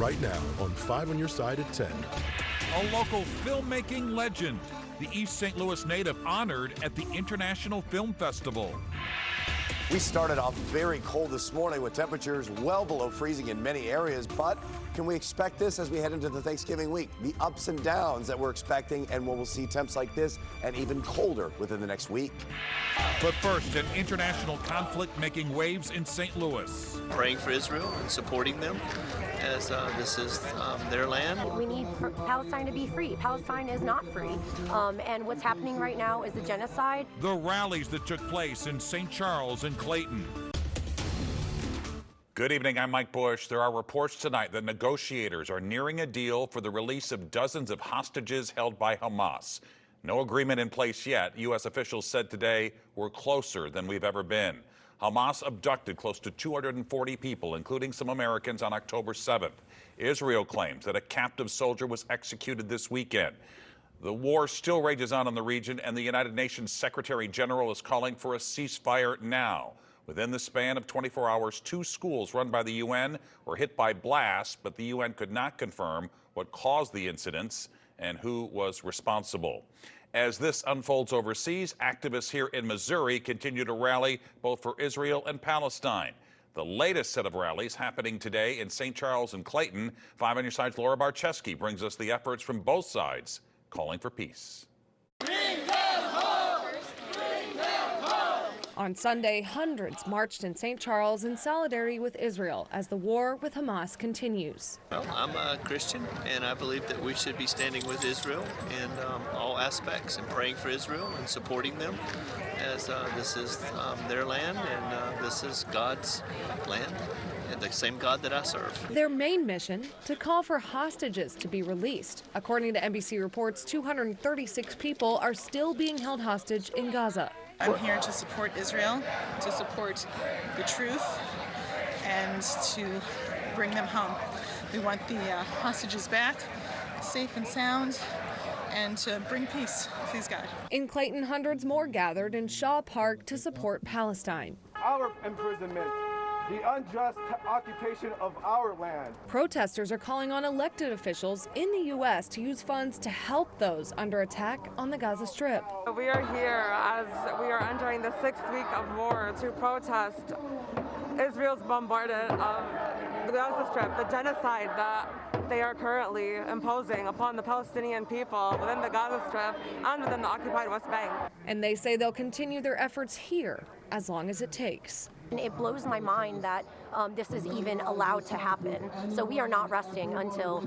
right now on 5 on Your Side at 10. A local filmmaking legend, the East St. Louis native honored at the International Film Festival. We started off very cold this morning with temperatures well below freezing in many areas, but can we expect this as we head into the Thanksgiving week? The ups and downs that we're expecting, and we'll see temps like this and even colder within the next week. But first, an international conflict making waves in St. Louis. Praying for Israel and supporting them as this is their land. We need Palestine to be free. Palestine is not free. And what's happening right now is a genocide. The rallies that took place in St. Charles and Clayton. Good evening, I'm Mike Bush. There are reports tonight that negotiators are nearing a deal for the release of dozens of hostages held by Hamas. No agreement in place yet. U.S. officials said today we're closer than we've ever been. Hamas abducted close to 240 people, including some Americans, on October 7th. Israel claims that a captive soldier was executed this weekend. The war still rages on in the region, and the United Nations Secretary General is calling for a ceasefire now. Within the span of 24 hours, 2 schools run by the UN were hit by blasts, but the UN could not confirm what caused the incidents and who was responsible. As this unfolds overseas, activists here in Missouri continue to rally both for Israel and Palestine. The latest set of rallies happening today in St. Charles and Clayton. 5 on Your Side's Laura Barczewski brings us the efforts from both sides calling for peace. On Sunday, hundreds marched in St. Charles in solidarity with Israel as the war with Hamas continues. Well, I'm a Christian, and I believe that we should be standing with Israel in all aspects and praying for Israel and supporting them as this is their land and this is God's land, and the same God that I serve. Their main mission, to call for hostages to be released. According to NBC reports, 236 people are still being held hostage in Gaza. I'm here to support Israel, to support the truth, and to bring them home. We want the hostages back, safe and sound, and to bring peace, please God. In Clayton, hundreds more gathered in Shaw Park to support Palestine. Our imprisonment, the unjust occupation of our land. Protesters are calling on elected officials in the U.S. to use funds to help those under attack on the Gaza Strip. We are here as we are entering the 6th week of war to protest Israel's bombardment of the Gaza Strip, the genocide that they are currently imposing upon the Palestinian people within the Gaza Strip and within the occupied West Bank. And they say they'll continue their efforts here as long as it takes. It blows my mind that this is even allowed to happen. So we are not resting until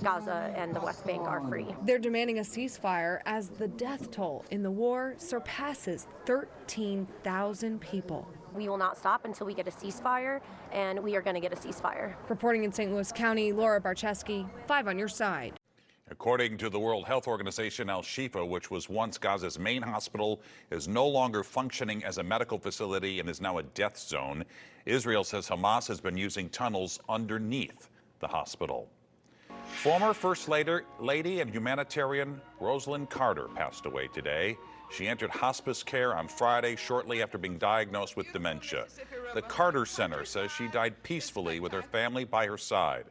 Gaza and the West Bank are free. They're demanding a ceasefire as the death toll in the war surpasses 13,000 people. We will not stop until we get a ceasefire, and we are going to get a ceasefire. Reporting in St. Louis County, Laura Barczewski, 5 on Your Side. According to the World Health Organization, Al-Shifa, which was once Gaza's main hospital, is no longer functioning as a medical facility and is now a death zone. Israel says Hamas has been using tunnels underneath the hospital. Former First Lady and humanitarian Rosalynn Carter passed away today. She entered hospice care on Friday shortly after being diagnosed with dementia. The Carter Center says she died peacefully with her family by her side.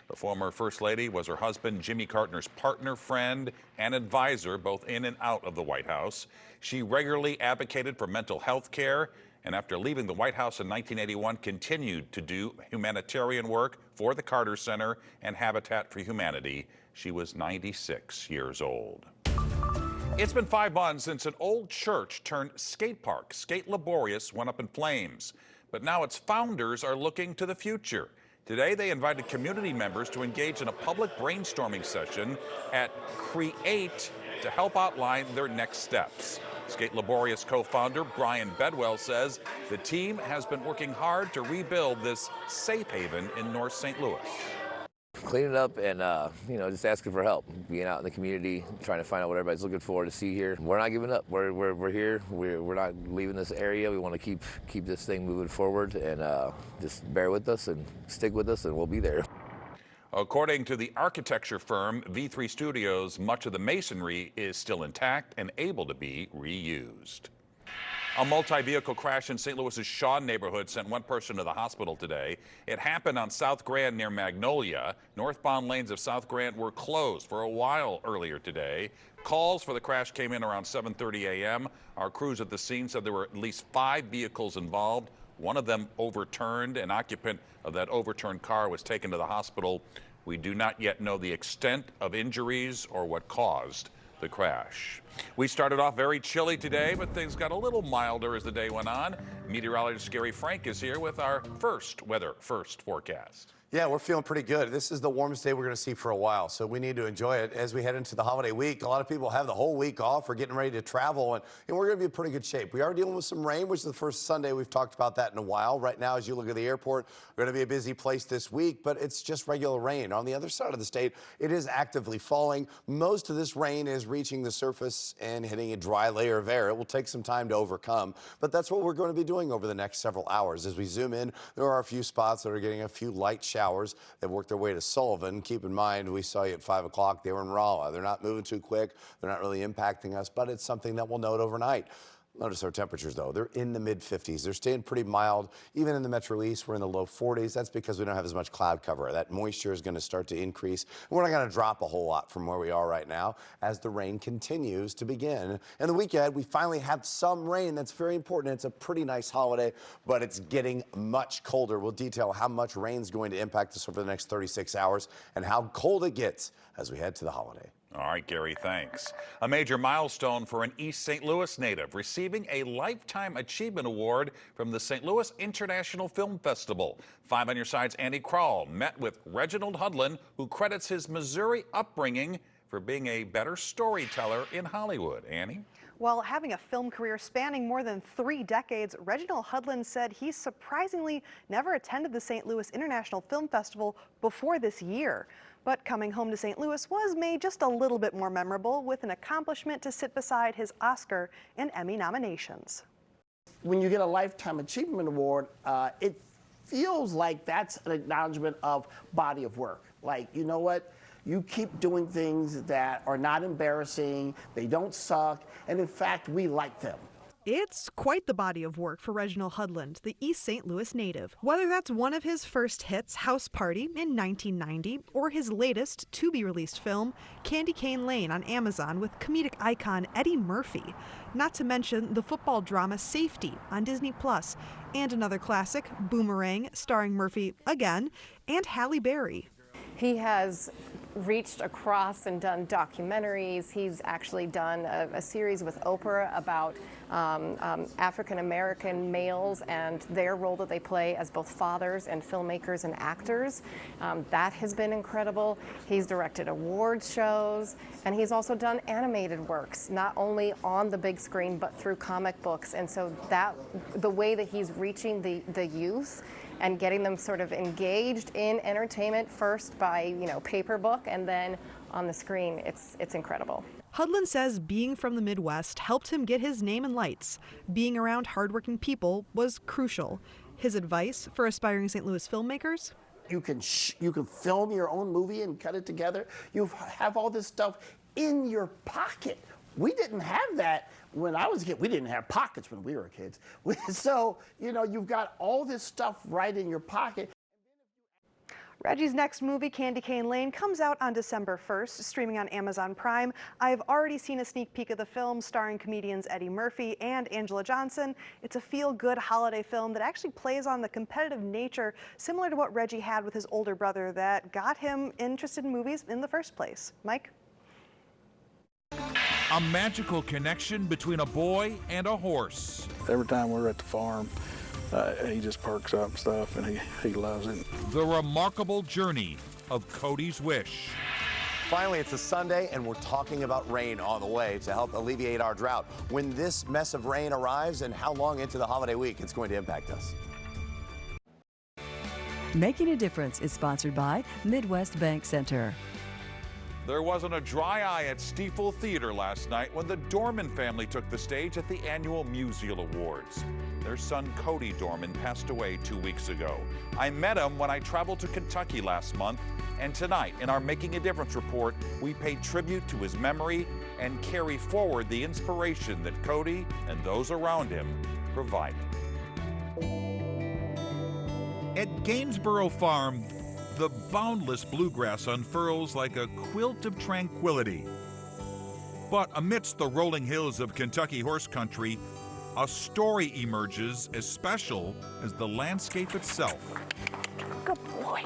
The former First Lady was her husband Jimmy Carter's partner, friend, and advisor, both in and out of the White House. She regularly advocated for mental health care, and after leaving the White House in 1981, continued to do humanitarian work for the Carter Center and Habitat for Humanity. She was 96 years old. It's been 5 months since an old church turned skate park, Skate Laborious, went up in flames. But now its founders are looking to the future. Today, they invited community members to engage in a public brainstorming session at Create to help outline their next steps. Skate Laborious co-founder Brian Bedwell says the team has been working hard to rebuild this safe haven in North St. Louis. Cleaning up and, just asking for help, being out in the community, trying to find out what everybody's looking for to see here. We're not giving up. We're here. We're not leaving this area. We want to keep this thing moving forward, and just bear with us and stick with us, and we'll be there. According to the architecture firm V3 Studios, much of the masonry is still intact and able to be reused. A multi-vehicle crash in St. Louis's Shaw neighborhood sent one person to the hospital today. It happened on South Grand near Magnolia. Northbound lanes of South Grand were closed for a while earlier today. Calls for the crash came in around 7:30 a.m. Our crews at the scene said there were at least 5 vehicles involved. One of them overturned. An occupant of that overturned car was taken to the hospital. We do not yet know the extent of injuries or what caused the crash. We started off very chilly today, but things got a little milder as the day went on. Meteorologist Gary Frank is here with our first weather forecast. Yeah, we're feeling pretty good. This is the warmest day we're going to see for a while, so we need to enjoy it as we head into the holiday week. A lot of people have the whole week off or getting ready to travel, and we're going to be in pretty good shape. We are dealing with some rain, which is the first Sunday we've talked about that in a while. Right now, as you look at the airport, we're going to be a busy place this week, but it's just regular rain. On the other side of the state, it is actively falling. Most of this rain is reaching the surface and hitting a dry layer of air. It will take some time to overcome, but that's what we're going to be doing over the next several hours. As we zoom in, there are a few spots that are getting a few light showers. They've worked their way to Sullivan. Keep in mind, we saw you at 5 o'clock. They were in Rolla. They're not moving too quick. They're not really impacting us, but it's something that we'll note overnight. Notice our temperatures, though. They're in the mid-50s. They're staying pretty mild. Even in the Metro East, we're in the low 40s. That's because we don't have as much cloud cover. That moisture is going to start to increase. We're not going to drop a whole lot from where we are right now as the rain continues to begin. And the weekend, we finally have some rain. That's very important. It's a pretty nice holiday, but it's getting much colder. We'll detail how much rain is going to impact us over the next 36 hours and how cold it gets as we head to the holiday. All right, Gary, thanks. A major milestone for an East St. Louis native, receiving a Lifetime Achievement Award from the St. Louis International Film Festival. 5 on Your Side's Andy Kroll met with Reginald Hudlin, who credits his Missouri upbringing for being a better storyteller in Hollywood. Annie? Well, having a film career spanning more than 3 decades, Reginald Hudlin said he surprisingly never attended the St. Louis International Film Festival before this year. But coming home to St. Louis was made just a little bit more memorable with an accomplishment to sit beside his Oscar and Emmy nominations. When you get a Lifetime Achievement Award, it feels like that's an acknowledgement of body of work. Like, you know what? You keep doing things that are not embarrassing, they don't suck, and in fact, we like them. It's quite the body of work for Reginald Hudlin, the East St. Louis native. Whether that's one of his first hits, House Party, in 1990, or his latest to-be-released film, Candy Cane Lane, on Amazon with comedic icon Eddie Murphy. Not to mention the football drama Safety on Disney+, and another classic, Boomerang, starring Murphy again, and Halle Berry. He has reached across and done documentaries. He's actually done a series with Oprah about African-American males and their role that they play as both fathers and filmmakers and actors. That has been incredible. He's directed awards shows, and he's also done animated works, not only on the big screen, but through comic books. And so that the way that he's reaching the youth and getting them sort of engaged in entertainment first by, paper book and then on the screen, it's incredible. Hudlin says being from the Midwest helped him get his name in lights. Being around hardworking people was crucial. His advice for aspiring St. Louis filmmakers? You can film your own movie and cut it together. You have all this stuff in your pocket. We didn't have that when I was a kid. We didn't have pockets when we were kids. So, you've got all this stuff right in your pocket. Reggie's next movie, Candy Cane Lane, comes out on December 1st, streaming on Amazon Prime. I've already seen a sneak peek of the film starring comedians Eddie Murphy and Angela Johnson. It's a feel-good holiday film that actually plays on the competitive nature similar to what Reggie had with his older brother that got him interested in movies in the first place. Mike? A magical connection between a boy and a horse. Every time we're at the farm, he just perks up and stuff, and he loves it. The remarkable journey of Cody's wish. Finally, it's a Sunday, and we're talking about rain on the way to help alleviate our drought. When this mess of rain arrives and how long into the holiday week it's going to impact us. Making a Difference is sponsored by Midwest Bank Center. There wasn't a dry eye at Stiefel Theater last night when the Dorman family took the stage at the annual Musial Awards. Their son, Cody Dorman, passed away 2 weeks ago. I met him when I traveled to Kentucky last month, and tonight, in our Making a Difference report, we pay tribute to his memory and carry forward the inspiration that Cody and those around him provided. At Gainsborough Farm, the boundless bluegrass unfurls like a quilt of tranquility. But amidst the rolling hills of Kentucky horse country, a story emerges as special as the landscape itself. Good boy.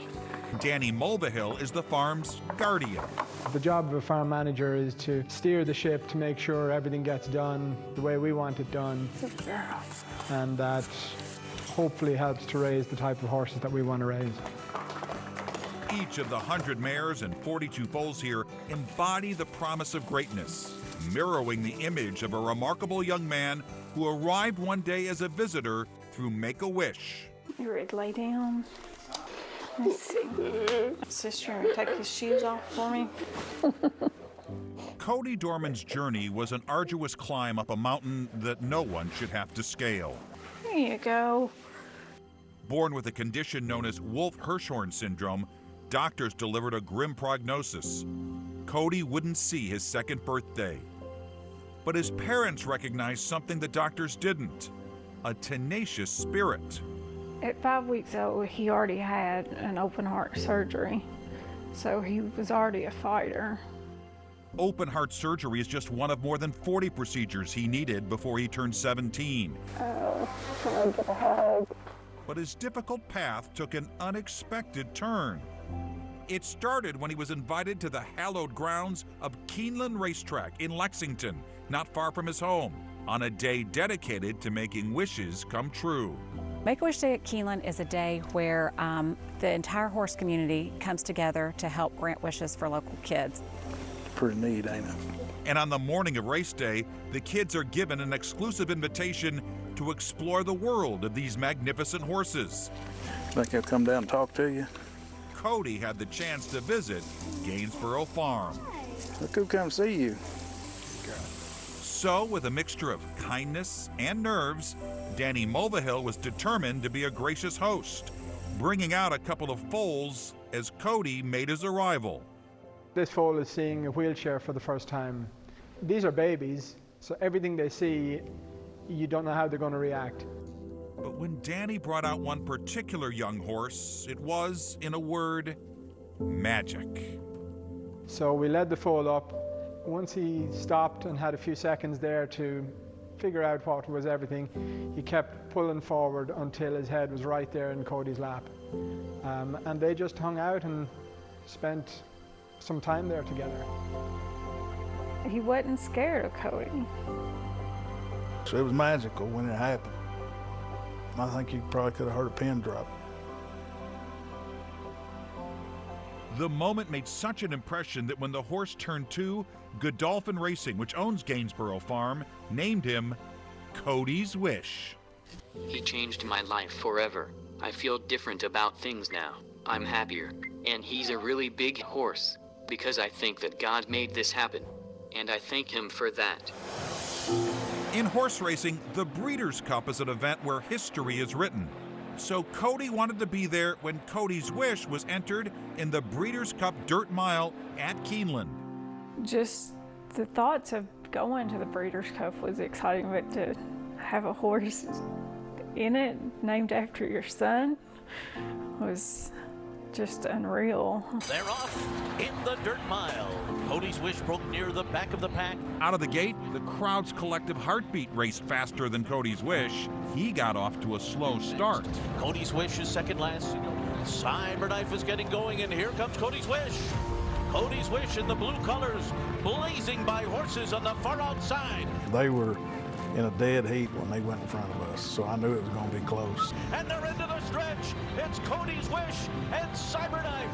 Danny Mulvihill is the farm's guardian. The job of a farm manager is to steer the ship to make sure everything gets done the way we want it done. Good girl. And that hopefully helps to raise the type of horses that we want to raise. Each of the 100 mares and 42 foals here embody the promise of greatness, mirroring the image of a remarkable young man who arrived one day as a visitor through Make-A-Wish. You ready to lay down? Let's see. Sister, take his shoes off for me. Cody Dorman's journey was an arduous climb up a mountain that no one should have to scale. There you go. Born with a condition known as Wolff-Hirschhorn syndrome, doctors delivered a grim prognosis. Cody wouldn't see his second birthday. But his parents recognized something the doctors didn't: a tenacious spirit. At 5 weeks old, he already had an open heart surgery, so he was already a fighter. Open heart surgery is just one of more than 40 procedures he needed before he turned 17. Oh, can I get a hug? But his difficult path took an unexpected turn. It started when he was invited to the hallowed grounds of Keeneland Racetrack in Lexington, not far from his home, on a day dedicated to making wishes come true. Make-A-Wish Day at Keeneland is a day where the entire horse community comes together to help grant wishes for local kids. Pretty neat, ain't it? And on the morning of race day, the kids are given an exclusive invitation to explore the world of these magnificent horses. Think he'll come down and talk to you? Cody had the chance to visit Gainsborough Farm. Look who come see you. So, with a mixture of kindness and nerves, Danny Mulvihill was determined to be a gracious host, bringing out a couple of foals as Cody made his arrival. This foal is seeing a wheelchair for the first time. These are babies, so everything they see, you don't know how they're going to react. But when Danny brought out one particular young horse, it was, in a word, magic. So we led the foal up. Once he stopped and had a few seconds there to figure out what was everything, he kept pulling forward until his head was right there in Cody's lap. And they just hung out and spent some time there together. He wasn't scared of Cody. So it was magical when it happened. I think you probably could have heard a pin drop. The moment made such an impression that when the horse turned 2, Godolphin Racing, which owns Gainsborough Farm, named him Cody's Wish. He changed my life forever. I feel different about things now. I'm happier. And he's a really big horse, because I think that God made this happen. And I thank him for that. In horse racing, the Breeders' Cup is an event where history is written. So Cody wanted to be there when Cody's Wish was entered in the Breeders' Cup Dirt Mile at Keeneland. Just the thoughts of going to the Breeders' Cup was exciting, but to have a horse in it named after your son was just unreal. They're off in the dirt mile. Cody's Wish broke near the back of the pack. Out of the gate, the crowd's collective heartbeat raced faster than Cody's Wish. He got off to a slow start. Cody's Wish is second last. Cyberknife is getting going, and here comes Cody's Wish. Cody's Wish in the blue colors, blazing by horses on the far outside. They were in a dead heat when they went in front of us, so I knew it was going to be close. And they're into the stretch. It's Cody's Wish and Cyberknife.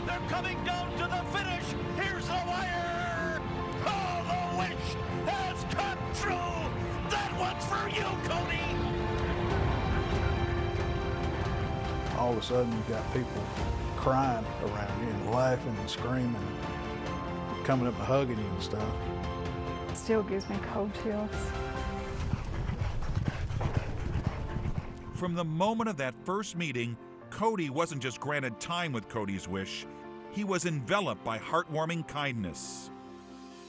They're coming down to the finish. Here's the wire. Oh, the wish has come true. That one's for you, Cody. All of a sudden, you've got people crying around you and laughing and screaming. coming up and hugging you and stuff. It still gives me cold chills. From the moment of that first meeting, Cody wasn't just granted time with Cody's Wish, he was enveloped by heartwarming kindness.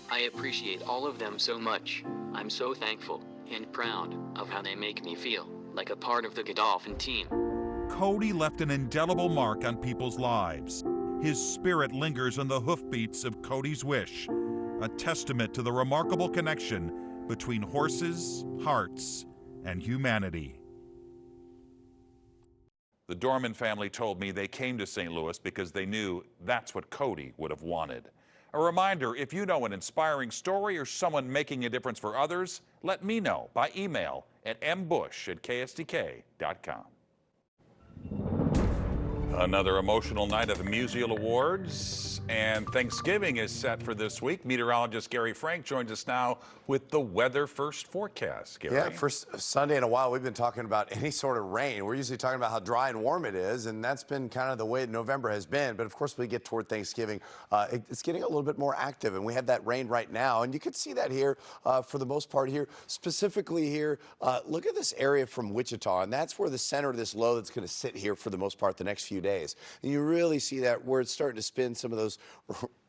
I appreciate all of them so much. I'm so thankful and proud of how they make me feel, like a part of the Godolphin team. Cody left an indelible mark on people's lives. His spirit lingers on the hoofbeats of Cody's Wish, a testament to the remarkable connection between horses, hearts, and humanity. The Dorman family told me they came to St. Louis because they knew that's what Cody would have wanted. A reminder, if you know an inspiring story or someone making a difference for others, let me know by email at mbush@ksdk.com. Another emotional night of musial awards, and Thanksgiving is set for this week. Meteorologist Gary Frank joins us now with the weather first forecast. Gary. Yeah, first Sunday in a while, we've been talking about any sort of rain. We're usually talking about how dry and warm it is, and that's been kind of the way November has been. But of course, we get toward Thanksgiving, it's getting a little bit more active, and we have that rain right now. And you can see that here for the most part here. Specifically here, look at this area from Wichita, and that's where the center of this low that's going to sit here for the most part the next few days. And you really see that where it's starting to spin some of those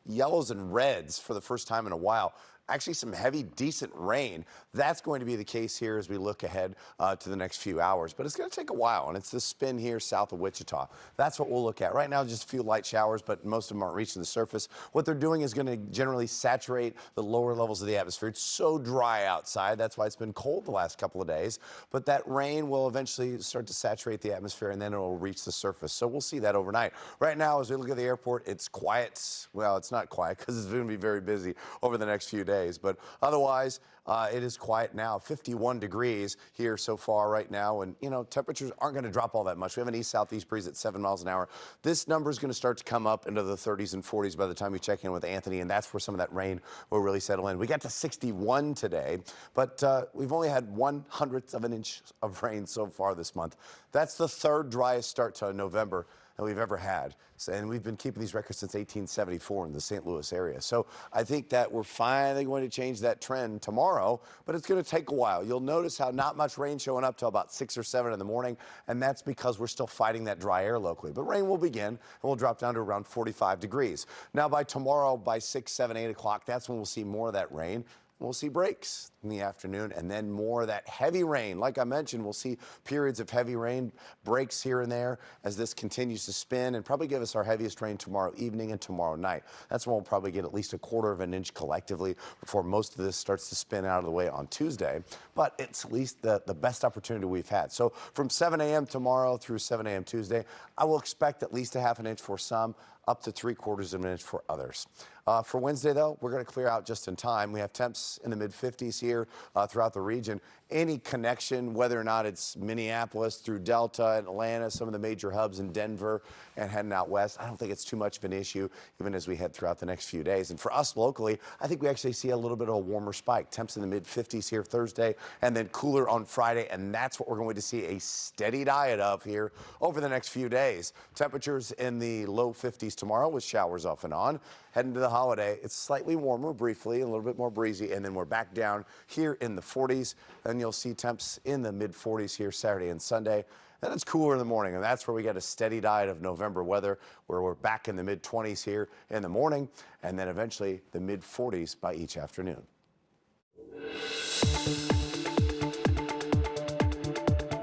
yellows and reds for the first time in a while. Actually, some heavy, decent rain. That's going to be the case here as we look ahead to the next few hours. But it's going to take a while, and it's this spin here south of Wichita. That's what we'll look at. Right now, just a few light showers, but most of them aren't reaching the surface. What they're doing is going to generally saturate the lower levels of the atmosphere. It's so dry outside. That's why it's been cold the last couple of days. But that rain will eventually start to saturate the atmosphere, and then it will reach the surface. So we'll see that overnight. Right now, as we look at the airport, it's quiet. Well, it's not quiet because it's going to be very busy over the next few days. But otherwise, it is quiet now. 51 degrees here so far right now. And, you know, temperatures aren't going to drop all that much. We have an east-southeast breeze at 7 miles an hour. This number is going to start to come up into the 30s and 40s by the time we check in with Anthony. And that's where some of that rain will really settle in. We got to 61 today, but we've only had 1/100th of an inch of rain so far this month. That's the third driest start to November that we've ever had. And we've been keeping these records since 1874 in the St. Louis area. So I think that we're finally going to change that trend tomorrow, but it's going to take a while. You'll notice how not much rain showing up till about 6 or 7 in the morning, and that's because we're still fighting that dry air locally. But rain will begin, and we'll drop down to around 45 degrees. Now by tomorrow, by 6, 7, 8 o'clock, that's when we'll see more of that rain. We'll see breaks in the afternoon and then more of that heavy rain. Like I mentioned, we'll see periods of heavy rain, breaks here and there as this continues to spin and probably give us our heaviest rain tomorrow evening and tomorrow night. That's when we'll probably get at least 1/4 of an inch collectively before most of this starts to spin out of the way on Tuesday. But it's at least the best opportunity we've had. So from 7 a.m. tomorrow through 7 a.m. Tuesday, I will expect at least 1/2 inch for some, up to 3/4 of an inch for others. For Wednesday, though, we're going to clear out just in time. We have temps in the mid-50s here throughout the region. Any connection, whether or not it's Minneapolis through Delta and Atlanta, some of the major hubs in Denver and heading out west, I don't think it's too much of an issue even as we head throughout the next few days. And for us locally, I think we actually see a little bit of a warmer spike. Temps in the mid-50s here Thursday and then cooler on Friday, and that's what we're going to see a steady diet of here over the next few days. Temperatures in the low 50s tomorrow with showers off and on. Heading to the holiday, it's slightly warmer briefly, a little bit more breezy, and then we're back down here in the 40s. Then you'll see temps in the mid-40s here Saturday and Sunday. Then it's cooler in the morning, and that's where we get a steady diet of November weather, where we're back in the mid-20s here in the morning, and then eventually the mid-40s by each afternoon.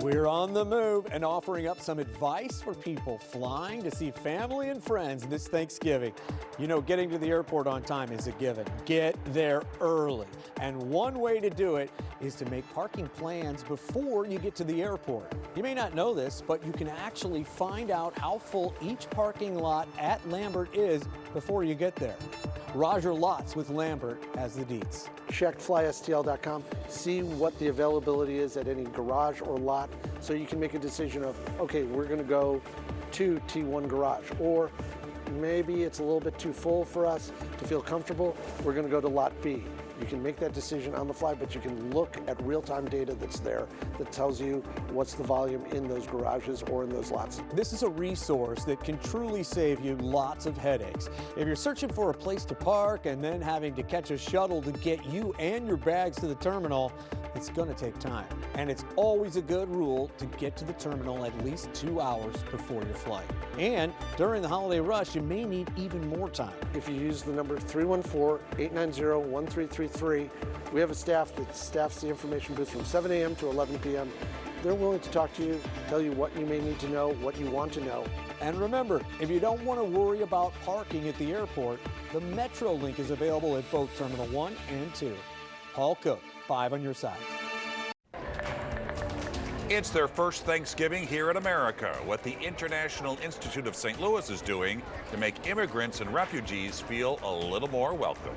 We're on the move and offering up some advice for people flying to see family and friends this Thanksgiving. You know, getting to the airport on time is a given. Get there early. And one way to do it is to make parking plans before you get to the airport. You may not know this, but you can actually find out how full each parking lot at Lambert is before you get there. Roger Lotz with Lambert has the deets. Check flystl.com, see what the availability is at any garage or lot, so you can make a decision of, okay, we're going to go to T1 garage, or maybe it's a little bit too full for us to feel comfortable, we're going to go to lot B. You can make that decision on the fly, but you can look at real-time data that's there that tells you what's the volume in those garages or in those lots. This is a resource that can truly save you lots of headaches. If you're searching for a place to park and then having to catch a shuttle to get you and your bags to the terminal, it's going to take time. And it's always a good rule to get to the terminal at least 2 hours before your flight. And during the holiday rush, you may need even more time. If you use the number 314-890-1333, we have a staff that staffs the information booth from 7 a.m. to 11 p.m. They're willing to talk to you, tell you what you may need to know, what you want to know. And remember, if you don't want to worry about parking at the airport, the Metro Link is available at both Terminal 1 and 2. Paul Cook, 5 on your side. It's their first Thanksgiving here in America. What the International Institute of St. Louis is doing to make immigrants and refugees feel a little more welcome.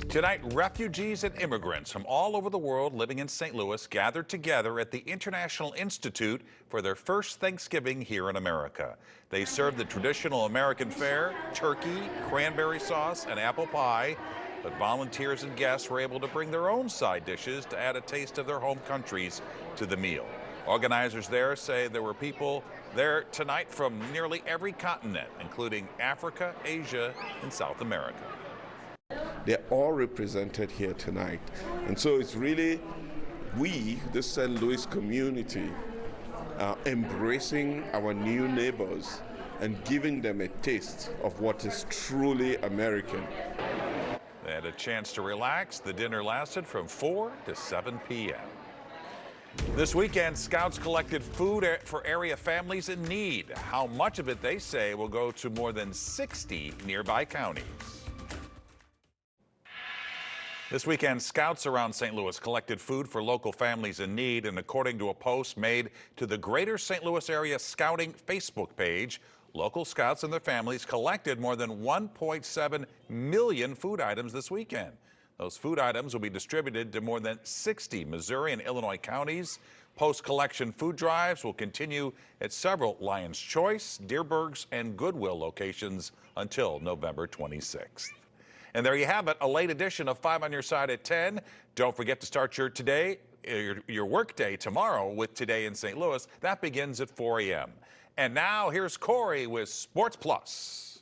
Tonight, refugees and immigrants from all over the world living in St. Louis gathered together at the International Institute for their first Thanksgiving here in America. They served the traditional American fare, turkey, cranberry sauce, and apple pie, but volunteers and guests were able to bring their own side dishes to add a taste of their home countries to the meal. Organizers there say there were people there tonight from nearly every continent, including Africa, Asia, and South America. They're all represented here tonight. And so it's really we, the St. Louis community, embracing our new neighbors and giving them a taste of what is truly American. They had a chance to relax. The dinner lasted from 4 to 7 p.m. This weekend, Scouts collected food for area families in need. How much of it, they say, will go to more than 60 nearby counties. This weekend, Scouts around St. Louis collected food for local families in need, and according to a post made to the Greater St. Louis Area Scouting Facebook page, local Scouts and their families collected more than 1.7 million food items this weekend. Those food items will be distributed to more than 60 Missouri and Illinois counties. Post-collection food drives will continue at several Lion's Choice, Deerbergs, and Goodwill locations until November 26th. And there you have it, a late edition of 5 on Your Side at 10. Don't forget to start your work day tomorrow with Today in St. Louis. That begins at 4 a.m. And now here's Corey with Sports Plus.